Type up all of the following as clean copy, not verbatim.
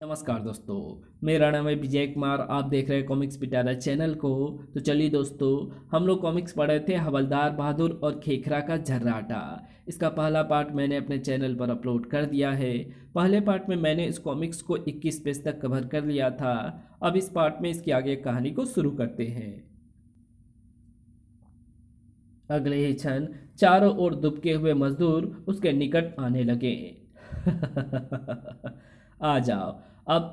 नमस्कार दोस्तों। मेरा नाम है विजय कुमार। आप देख रहे हैं कॉमिक्स पिटारा चैनल को। तो चलिए दोस्तों, हम लोग कॉमिक्स पढ़े थे हवलदार बहादुर और खेखरा का झर्राटा। इसका पहला पार्ट मैंने अपने चैनल पर अपलोड कर दिया है। पहले पार्ट में मैंने इस कॉमिक्स को 21 पेज तक कवर कर लिया था। अब इस पार्ट में इसकी आगे कहानी को शुरू करते हैं। अगले ही क्षण चारों ओर दुबके हुए मजदूर उसके निकट आने लगे। आ जाओ, अब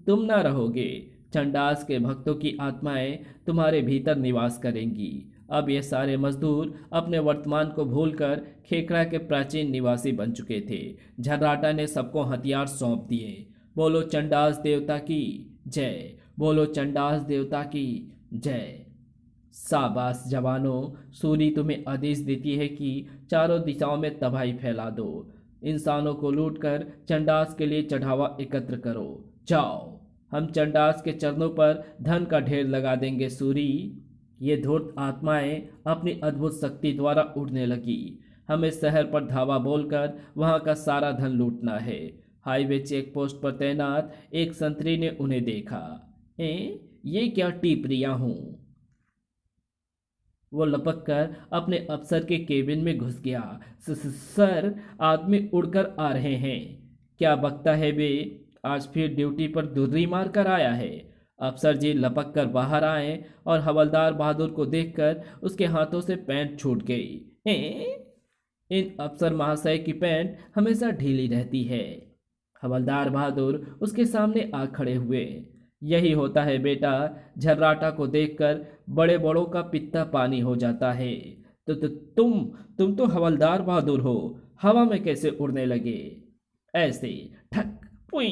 तुम ना रहोगे। चंडास के भक्तों की आत्माएं तुम्हारे भीतर निवास करेंगी। अब ये सारे मजदूर अपने वर्तमान को भूलकर खेखड़ा के प्राचीन निवासी बन चुके थे। झर्राटा ने सबको हथियार सौंप दिए। बोलो चंडास देवता की जय, बोलो चंडास देवता की जय। शाबाश जवानों, सूरी तुम्हें आदेश देती है कि चारों दिशाओं में तबाही फैला दो। इंसानों को लूटकर चंडास के लिए चढ़ावा एकत्र करो। जाओ, हम चंडास के चरणों पर धन का ढेर लगा देंगे सूरी। ये धूर्त आत्माएं अपनी अद्भुत शक्ति द्वारा उड़ने लगी। हमें शहर पर धावा बोलकर वहां का सारा धन लूटना है। हाईवे चेक पोस्ट पर तैनात एक संतरी ने उन्हें देखा। ये क्या टीपरियां हूं? वो लपक कर अपने अफसर के केबिन में घुस गया। सर, आदमी उड़कर आ रहे हैं। क्या बकता है बे? आज फिर ड्यूटी पर दुर्री मार कर आया है। अफसर जी लपक कर बाहर आए और हवलदार बहादुर को देखकर उसके हाथों से पैंट छूट गई। इन अफसर महाशय की पैंट हमेशा ढीली रहती है। हवलदार बहादुर उसके सामने आ खड़े हुए। यही होता है बेटा, झर्राटा को देखकर बड़े बड़ों का पित्ता पानी हो जाता है। तो तुम तो हवलदार बहादुर हो, हवा में कैसे उड़ने लगे? ऐसे ठक पुई।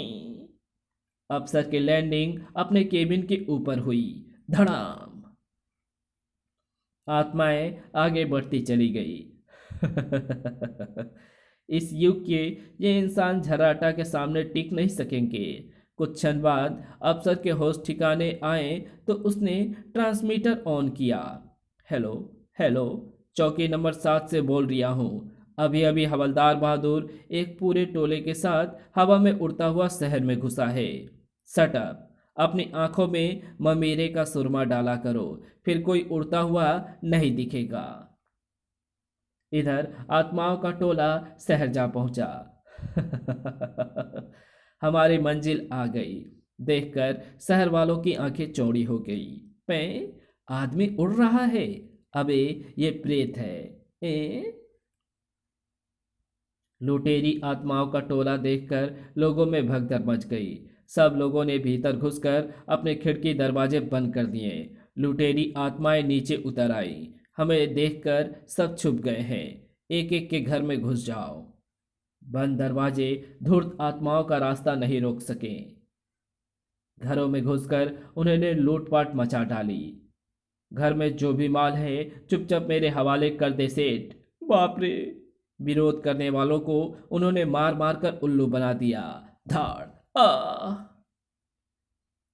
अफसर की लैंडिंग अपने केबिन के ऊपर हुई। धड़ाम। आत्माएं आगे बढ़ती चली गई। इस युग के ये इंसान झर्राटा के सामने टिक नहीं सकेंगे। कुछ क्षण बाद अफसर के होश ठिकाने आए तो उसने ट्रांसमीटर ऑन किया। हेलो, हेलो, चौकी नंबर 7 से बोल रहा हूँ। अभी अभी हवलदार बहादुर एक पूरे टोले के साथ हवा में उड़ता हुआ शहर में घुसा है। Shut up. अपनी आंखों में ममेरे का सुरमा डाला करो, फिर कोई उड़ता हुआ नहीं दिखेगा। इधर आत्माओं का टोला शहर जा पहुंचा। हमारी मंजिल आ गई। देखकर शहर वालों की आंखें चौड़ी हो गई। पे आदमी उड़ रहा है। अबे ये प्रेत है। ए लुटेरी आत्माओं का टोला देखकर लोगों में भगदड़ मच गई। सब लोगों ने भीतर घुसकर अपने खिड़की दरवाजे बंद कर दिए। लुटेरी आत्माएं नीचे उतर आई। हमें देखकर सब छुप गए हैं। एक एक के घर में घुस जाओ। बंद दरवाजे धूर्त आत्माओं का रास्ता नहीं रोक सके। घरों में घुसकर उन्होंने लूटपाट मचा डाली। घर में जो भी माल है चुपचाप मेरे हवाले कर दे सेठ। बाप रे! विरोध करने वालों को उन्होंने मार मार कर उल्लू बना दिया। धाड़ आ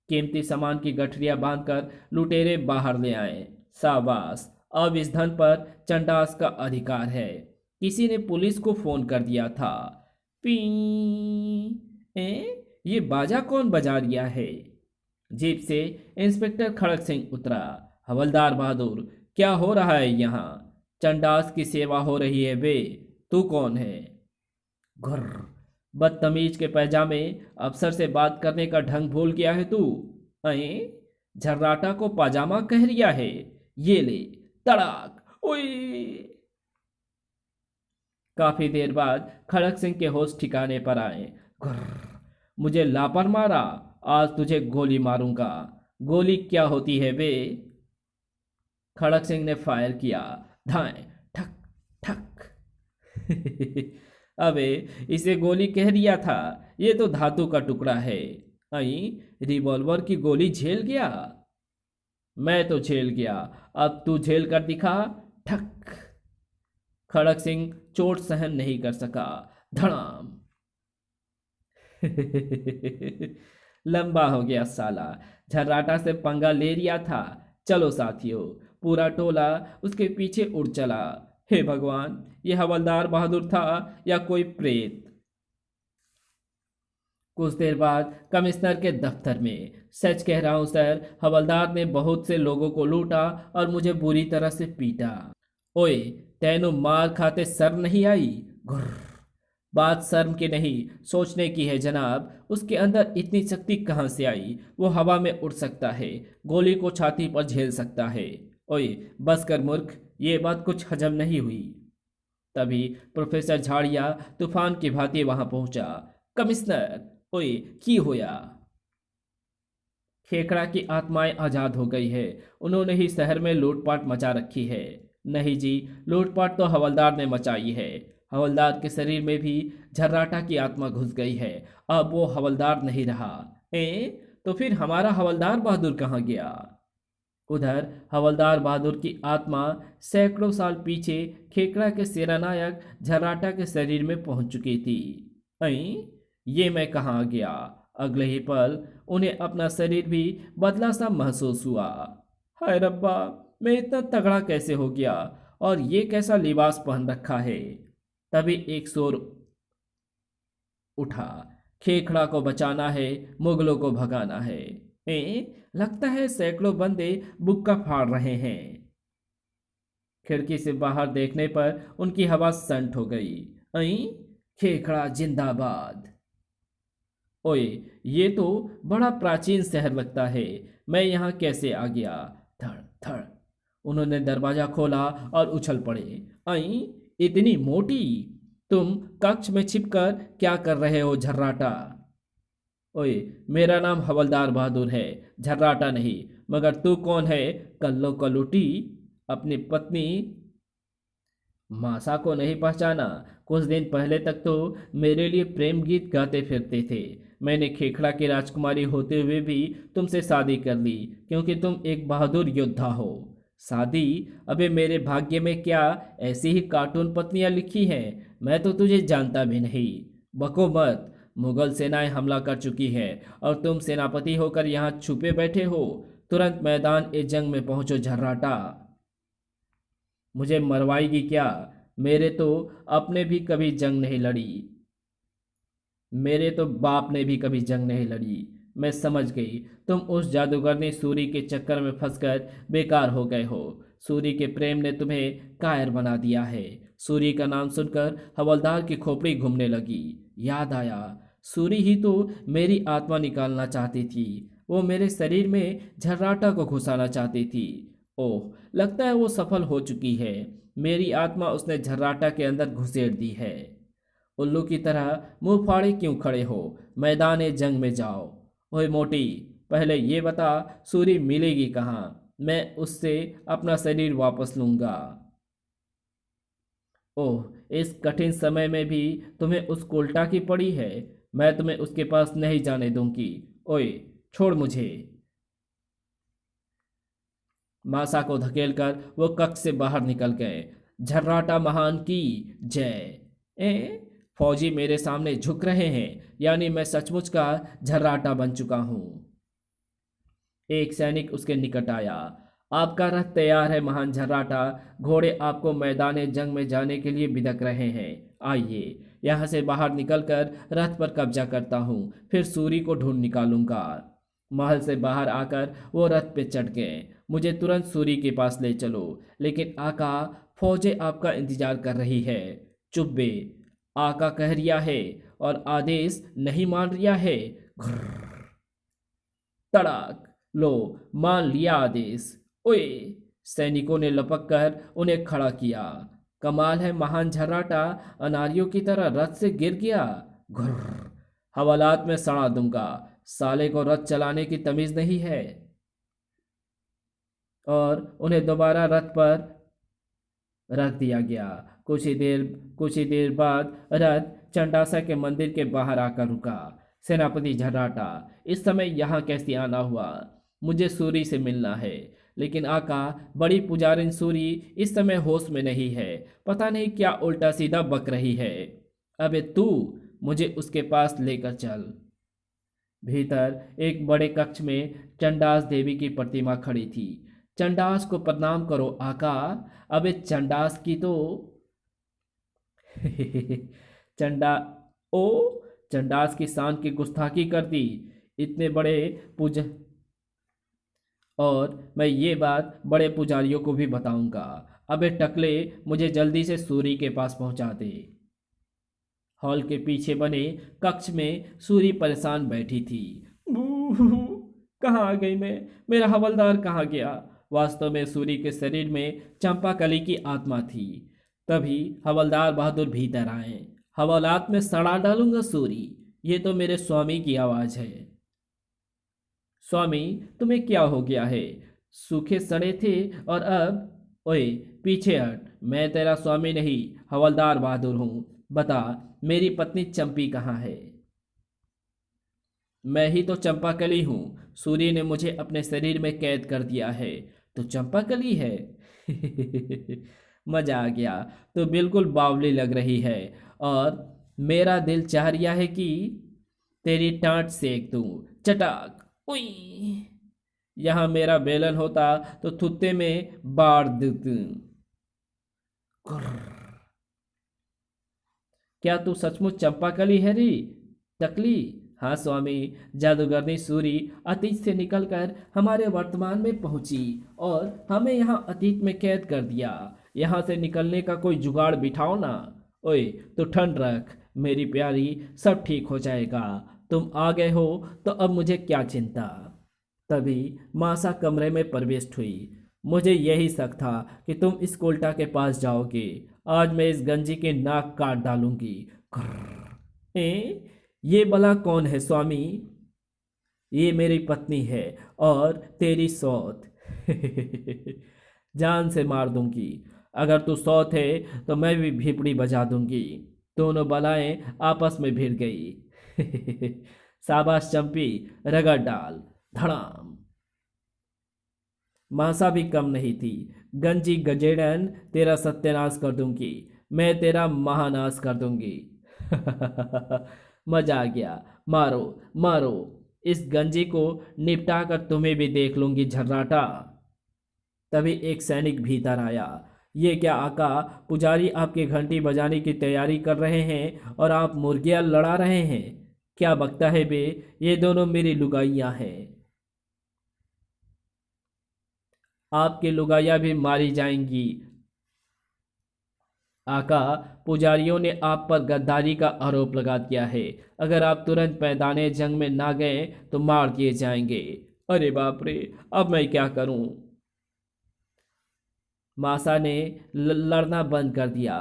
कीमती सामान की गठरियां बांधकर लुटेरे बाहर ले आए। शाबाश, अब इस धन पर चंडास का अधिकार है। किसी ने पुलिस को फोन कर दिया था। पी ये बाजा कौन बजा रिया है? जीप से इंस्पेक्टर खड़क सिंह उतरा। हवलदार बहादुर, क्या हो रहा है यहाँ? चंडास की सेवा हो रही है बे। तू कौन है? घुर। बदतमीज के पैजामे, अफसर से बात करने का ढंग भूल गया है तू? अये झर्राटा को पाजामा कह रिया है? ये ले। तड़ाक। ओए! काफी देर बाद खड़क सिंह के होश ठिकाने पर आए। घुर्र, मुझे लापर मारा, आज तुझे गोली मारूंगा। गोली क्या होती है बे? खड़क सिंह ने फायर किया। धाए ठक ठक। अबे, इसे गोली कह दिया था। ये तो धातु का टुकड़ा है। आई रिवॉल्वर की गोली झेल गया। मैं तो झेल गया, अब तू झेल कर दिखा। ठक। खड़क सिंह चोट सहन नहीं कर सका। धड़ाम। लंबा हो गया साला, झर्राटा से पंगा ले लिया था। चलो साथियों, पूरा टोला उसके पीछे उड़ चला। हे भगवान, ये हवलदार बहादुर था या कोई प्रेत? कुछ देर बाद कमिश्नर के दफ्तर में। सच कह रहा हूं सर, हवलदार ने बहुत से लोगों को लूटा और मुझे बुरी तरह से पीटा। ओए, तेनू मार खाते शर्म नहीं आई? घुर्र। बात शर्म की नहीं, सोचने की है जनाब। उसके अंदर इतनी शक्ति कहाँ से आई? वो हवा में उड़ सकता है, गोली को छाती पर झेल सकता है। ओए बस कर मूर्ख, ये बात कुछ हजम नहीं हुई। तभी प्रोफेसर झाड़िया तूफान की भांति वहां पहुंचा। कमिश्नर, ओए की होया? खेकड़ा की आत्माएं आजाद हो गई है। उन्होंने ही शहर में लूटपाट मचा रखी है। नहीं जी, लूटपाट तो हवलदार ने मचाई है। हवलदार के शरीर में भी झर्राटा की आत्मा घुस गई है। अब वो हवलदार नहीं रहा। तो फिर हमारा हवलदार बहादुर कहाँ गया? उधर हवलदार बहादुर की आत्मा सैकड़ों साल पीछे खेकड़ा के सेनानायक झर्राटा के शरीर में पहुंच चुकी थी। ये मैं कहाँ आ गया? अगले ही पल उन्हें अपना शरीर भी बदला सा महसूस हुआ। हाय रब्बा, मैं इतना तगड़ा कैसे हो गया? और ये कैसा लिबास पहन रखा है? तभी एक शोर उठा। खेखड़ा को बचाना है, मुगलों को भगाना है। लगता है सैकड़ों बंदे बुक्का फाड़ रहे हैं। खिड़की से बाहर देखने पर उनकी हवा संट हो गई। खेखड़ा जिंदाबाद। ओए, ये तो बड़ा प्राचीन शहर लगता है। मैं यहाँ कैसे आ गया? धड़ धड़। उन्होंने दरवाजा खोला और उछल पड़े। इतनी मोटी! तुम कक्ष में छिपकर क्या कर रहे हो झर्राटा? ओए, मेरा नाम हवलदार बहादुर है, झर्राटा नहीं। मगर तू कौन है? कल्लो कलूटी? अपनी पत्नी मासा को नहीं पहचाना? कुछ दिन पहले तक तो मेरे लिए प्रेम गीत गाते फिरते थे। मैंने खेखड़ा की राजकुमारी होते हुए भी तुमसे शादी कर ली, क्योंकि तुम एक बहादुर योद्धा हो। शादी? अबे मेरे भाग्य में क्या ऐसी ही कार्टून पत्नियां लिखी हैं? मैं तो तुझे जानता भी नहीं। बको मत। मुगल सेनाएं हमला कर चुकी है और तुम सेनापति होकर यहाँ छुपे बैठे हो। तुरंत मैदान ए जंग में पहुंचो झर्राटा। मुझे मरवाएगी क्या? मेरे तो अपने भी कभी जंग नहीं लड़ी। मेरे तो बाप ने भी कभी जंग नहीं लड़ी। मैं समझ गई, तुम उस जादूगरनी सूरी के चक्कर में फंसकर बेकार हो गए हो। सूरी के प्रेम ने तुम्हें कायर बना दिया है। सूरी का नाम सुनकर हवलदार की खोपड़ी घूमने लगी। याद आया, सूरी ही तो मेरी आत्मा निकालना चाहती थी। वो मेरे शरीर में झर्राटा को घुसाना चाहती थी। ओह, लगता है वो सफल हो चुकी है। मेरी आत्मा उसने झर्राटा के अंदर घुसेड़ दी है। उल्लू की तरह मुंह फाड़े क्यों खड़े हो? मैदान जंग में जाओ। ओए मोटी, पहले ये बता, सूरी मिलेगी कहाँ? मैं उससे अपना शरीर वापस लूंगा। ओह, इस कठिन समय में भी तुम्हें उस उल्टा की पड़ी है। मैं तुम्हें उसके पास नहीं जाने दूंगी। ओए, छोड़ मुझे। मासा को धकेलकर वो कक्ष से बाहर निकल गए। झर्राटा महान की जय। फौजी मेरे सामने झुक रहे हैं, यानी मैं सचमुच का झर्राटा बन चुका हूं। एक सैनिक उसके निकट आया। आपका रथ तैयार है महान झर्राटा। घोड़े आपको मैदान जंग में जाने के लिए बिदक रहे हैं। आइए, यहाँ से बाहर निकलकर रथ पर कब्जा करता हूँ, फिर सूरी को ढूंढ निकालूंगा। महल से बाहर आकर वो रथ पे चढ़ गए। मुझे तुरंत सूरी के पास ले चलो। लेकिन आका, फौजें आपका इंतजार कर रही है। चुप बे। आका कह रिया है और आदेश नहीं मान रिया है। घुर्र। तड़ाक। लो, मान लिया आदेश। ओए, सैनिकों ने लपक कर उन्हें खड़ा किया। कमाल है महान झर्राटा, अनारियों की तरह रथ से गिर गया। घुर्र। हवालात में सड़ा दूंगा। साले को रथ चलाने की तमीज नहीं है। और उन्हें दोबारा रथ पर रख दिया गया। कुछ ही देर बाद रथ चंडासा के मंदिर के बाहर आकर रुका। सेनापति झर्राटा, इस समय यहाँ कैसे आना हुआ? मुझे सूरी से मिलना है। लेकिन आका, बड़ी पुजारिन सूरी इस समय होश में नहीं है। पता नहीं क्या उल्टा सीधा बक रही है। अबे तू मुझे उसके पास लेकर चल। भीतर एक बड़े कक्ष में चंडास देवी की प्रतिमा खड़ी थी। चंडास को प्रणाम करो आका। अबे चंडास की तो चंडा ओ चंडास की शान की गुस्ताखी कर दी। इतने बड़े पूज और मैं ये बात बड़े पुजारियों को भी बताऊंगा। अबे टकले, मुझे जल्दी से सूरी के पास पहुंचा दे। हॉल के पीछे बने कक्ष में सूरी परेशान बैठी थी। बूहू, कहाँ आ गई मैं? मेरा हवलदार कहाँ गया? वास्तव में सूरी के शरीर में चंपाकली की आत्मा थी। तभी हवलदार बहादुर भीतर आए। हवालात में सड़ा डालूंगा सूरी। ये तो मेरे स्वामी की आवाज है। स्वामी, तुम्हें क्या हो गया है? सूखे सड़े थे और अब ओए, पीछे हट। मैं तेरा स्वामी नहीं, हवलदार बहादुर हूं। बता, मेरी पत्नी चंपी कहाँ है? मैं ही तो चंपाकली हूँ। सूर्य ने मुझे अपने शरीर में कैद कर दिया है। तो चंपाकली है? मजा आ गया। तो बिल्कुल बावली लग रही है। और मेरा दिल चाह रिया है कि तेरी टांट सेक दूं। चटाक। उई। यहाँ मेरा बेलन होता तो थुत्ते में बाढ़ दूं। क्या तू सचमुच चंपाकली है री? टकली। हाँ स्वामी। जादूगरनी सूरी अतीत से निकलकर हमारे वर्तमान में पहुंची और हमें यहाँ अतीत में कैद कर दिया। यहाँ से निकलने का कोई जुगाड़ बिठाओ ना। ओए, तो ठंड रख मेरी प्यारी, सब ठीक हो जाएगा। तुम आ गए हो तो अब मुझे क्या चिंता। तभी मासा कमरे में प्रविष्ट हुई। मुझे यही शक था कि तुम इस कोल्टा के पास जाओगे। आज मैं इस गंजी के नाक काट डालूंगी। कर्र। ये भला कौन है स्वामी? ये मेरी पत्नी है और तेरी सौत। जान से मार दूंगी। अगर तू सौत है तो मैं भी भीपड़ी बजा दूंगी। दोनों बलाएं आपस में भिड़ गई। शाबाश चंपी, रगड़ डाल। धड़ाम। मासा भी कम नहीं थी। गंजी गजेड़न, तेरा सत्यानाश कर दूंगी। मैं तेरा महानाश कर दूंगी। मजा आ गया। मारो मारो। इस गंजी को निपटा कर तुम्हें भी देख लूंगी झर्राटा। तभी एक सैनिक भीतर आया। ये क्या आका, पुजारी आपकी घंटी बजाने की तैयारी कर रहे हैं और आप मुर्गियां लड़ा रहे हैं। क्या बकता है बे? ये दोनों मेरी लुगाइयां हैं। आपकी लुगाइयां भी मारी जाएंगी। आका, पुजारियों ने आप पर गद्दारी का आरोप लगा दिया है। अगर आप तुरंत मैदाने जंग में ना गए तो मार दिए जाएंगे। अरे बाप रे, अब मैं क्या करूं? मासा ने लड़ना बंद कर दिया।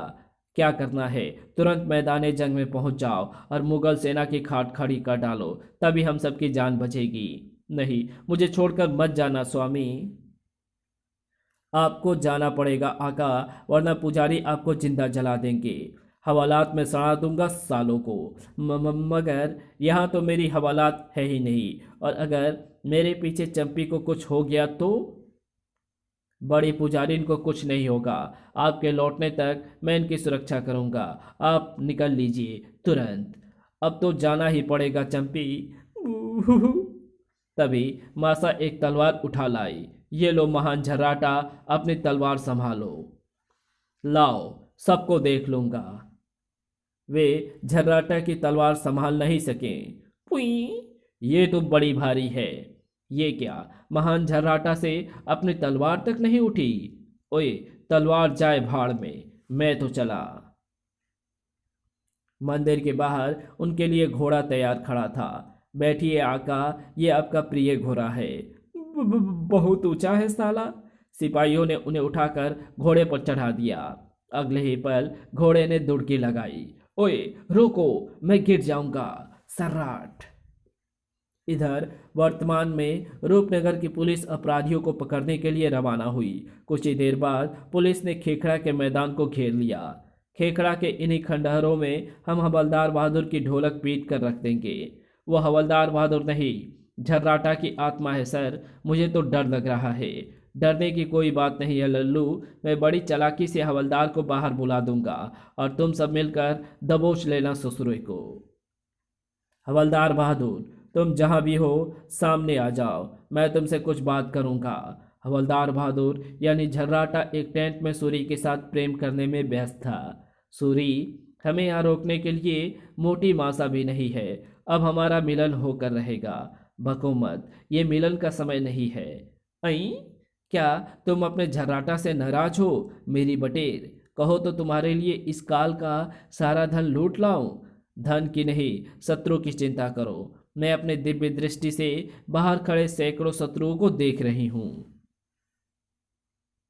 क्या करना है? तुरंत मैदाने जंग में पहुंच जाओ और मुगल सेना की खाट खड़ी कर डालो। तभी हम सबकी जान बचेगी। नहीं, मुझे छोड़कर मत जाना स्वामी। आपको जाना पड़ेगा आका, वरना पुजारी आपको जिंदा जला देंगे। हवालात में सड़ा दूंगा सालों को। मगर यहाँ तो मेरी हवालात है ही नहीं। और अगर मेरे पीछे चंपी को कुछ हो गया तो? बड़ी पुजारिन को कुछ नहीं होगा। आपके लौटने तक मैं इनकी सुरक्षा करूंगा। आप निकल लीजिए तुरंत। अब तो जाना ही पड़ेगा चंपी। तभी मासा एक तलवार उठा लाई। ये लो महान झर्राटा, अपनी तलवार संभालो। लाओ, सबको देख लूंगा। वे झर्राटा की तलवार संभाल नहीं सके। पुई, ये तो बड़ी भारी है। ये क्या, महान झर्राटा से अपनी तलवार तक नहीं उठी? ओए, तलवार जाए भाड़ में, मैं तो चला। मंदिर के बाहर उनके लिए घोड़ा तैयार खड़ा था। बैठिए आका, ये आपका प्रिय घोड़ा है। बहुत ऊंचा है साला। सिपाहियों ने उन्हें उठाकर घोड़े पर चढ़ा दिया। अगले ही पल घोड़े ने दुड़की लगाई। ओए रोको, मैं गिर जाऊंगा। सर्राट। इधर वर्तमान में रूपनगर की पुलिस अपराधियों को पकड़ने के लिए रवाना हुई। कुछ ही देर बाद पुलिस ने खेखड़ा के मैदान को घेर लिया। खेखड़ा के इन्हीं खंडहरों में हम हवलदार बहादुर की ढोलक पीट कर रख देंगे। वो हवलदार बहादुर नहीं, झर्राटा की आत्मा है सर। मुझे तो डर लग रहा है। डरने की कोई बात नहीं है लल्लू। मैं बड़ी चालाकी से हवलदार को बाहर बुला दूंगा और तुम सब मिलकर दबोच लेना ससुरे को। हवलदार बहादुर, तुम जहां भी हो सामने आ जाओ, मैं तुमसे कुछ बात करूंगा। हवलदार बहादुर यानी झर्राटा एक टेंट में सूरी के साथ प्रेम करने में व्यस्त था। सूरी हमें यहाँ रोकने के लिए मोटी मासा भी नहीं है। अब हमारा मिलन होकर रहेगा। बको मत, ये मिलन का समय नहीं है। अई, क्या तुम अपने झर्राटा से नाराज हो मेरी बटेर? कहो तो तुम्हारे लिए इस काल का सारा धन लूट लाऊं। धन की नहीं, शत्रु की चिंता करो। मैं अपने दिव्य दृष्टि से बाहर खड़े सैकड़ों शत्रुओं को देख रही हूं।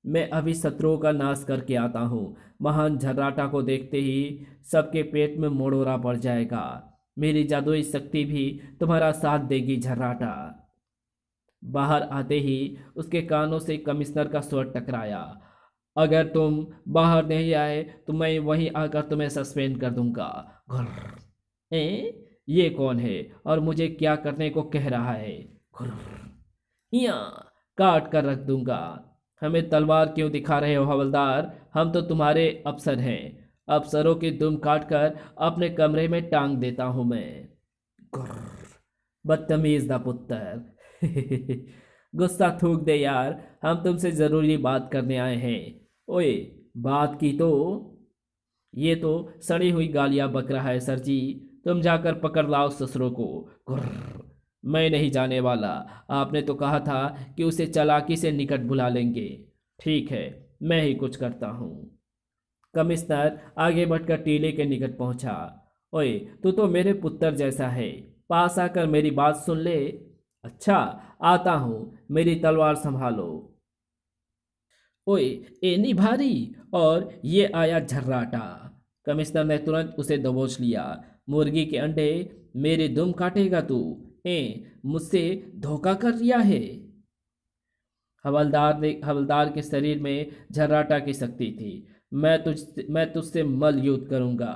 मैं अभी शत्रुओं का नाश करके आता हूँ। महान झर्राटा को देखते ही सबके पेट में मड़ोरा पड़ जाएगा। मेरी जादुई शक्ति भी तुम्हारा साथ देगी झर्राटा। बाहर आते ही उसके कानों से कमिश्नर का स्वर टकराया। अगर तुम बाहर नहीं आए तो मैं वहीं आकर तुम्हें सस्पेंड कर दूंगा। घुर्र। ये कौन है और मुझे क्या करने को कह रहा है? घुर्र। यहाँ काट कर रख दूंगा। हमें तलवार क्यों दिखा रहे हो हवलदार? हम तो तुम्हारे अफसर हैं। अफसरों की दुम काट कर अपने कमरे में टांग देता हूं मैं। गुर्र, बदतमीज दा पुत्र। गुस्सा थूक दे यार, हम तुमसे जरूरी बात करने आए हैं। ओए, बात की तो। ये तो सड़ी हुई गालियां बक रहा है सर जी। तुम जाकर पकड़ लाओ ससुरों को। गुर्र, मैं नहीं जाने वाला। आपने तो कहा था कि उसे चालाकी से निकट बुला लेंगे। ठीक है, मैं ही कुछ करता हूँ। कमिश्नर आगे बढ़कर टीले के निकट पहुंचा। ओए, तू तो मेरे पुत्र जैसा है। पास आकर मेरी बात सुन ले। अच्छा, आता हूँ। मेरी तलवार संभालो। ओए, एनी भारी। और ये आया झर्राटा। कमिश्नर ने तुरंत उसे दबोच लिया। मुर्गी के अंडे मेरी दुम काटेगा तू? मुझसे धोखा कर रिया है। हवलदार के शरीर में झर्राटा की शक्ति थी। मैं तुझसे मल युद्ध करूंगा।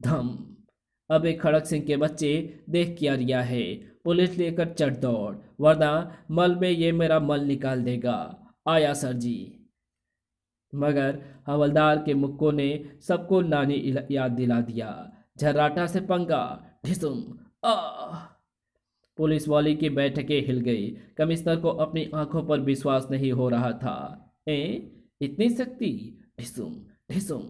धम। अब एक खड़क सिंह के बच्चे, देख क्या रिया है। पुलिस लेकर चढ़ दौड़, वरना मल में ये मेरा मल निकाल देगा। आया सर जी। मगर हवलदार के मुक्कों ने सबको नानी याद दिला दिया। झर्राटा से पंगा। ढिसुम। आह। पुलिस वाली की बैठकें हिल गई। कमिश्नर को अपनी आंखों पर विश्वास नहीं हो रहा था। ए, इतनी शक्ति? ढिसुम ढिसुम।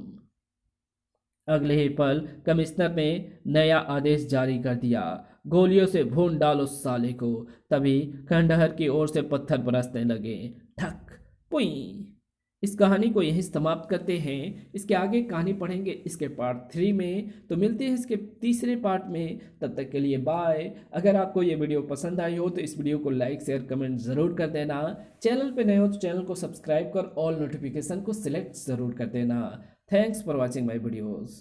अगले ही पल कमिश्नर ने नया आदेश जारी कर दिया। गोलियों से भून डालो साले को। तभी खंडहर की ओर से पत्थर बरसने लगे। ठक। पुई। इस कहानी को यहीं समाप्त करते हैं। इसके आगे कहानी पढ़ेंगे इसके पार्ट 3 में। तो मिलते हैं इसके तीसरे पार्ट में। तब तक के लिए बाय। अगर आपको ये वीडियो पसंद आई हो तो इस वीडियो को लाइक शेयर कमेंट ज़रूर कर देना। चैनल पे नए हो तो चैनल को सब्सक्राइब कर ऑल नोटिफिकेशन को सिलेक्ट ज़रूर कर देना। Thanks for watching my videos.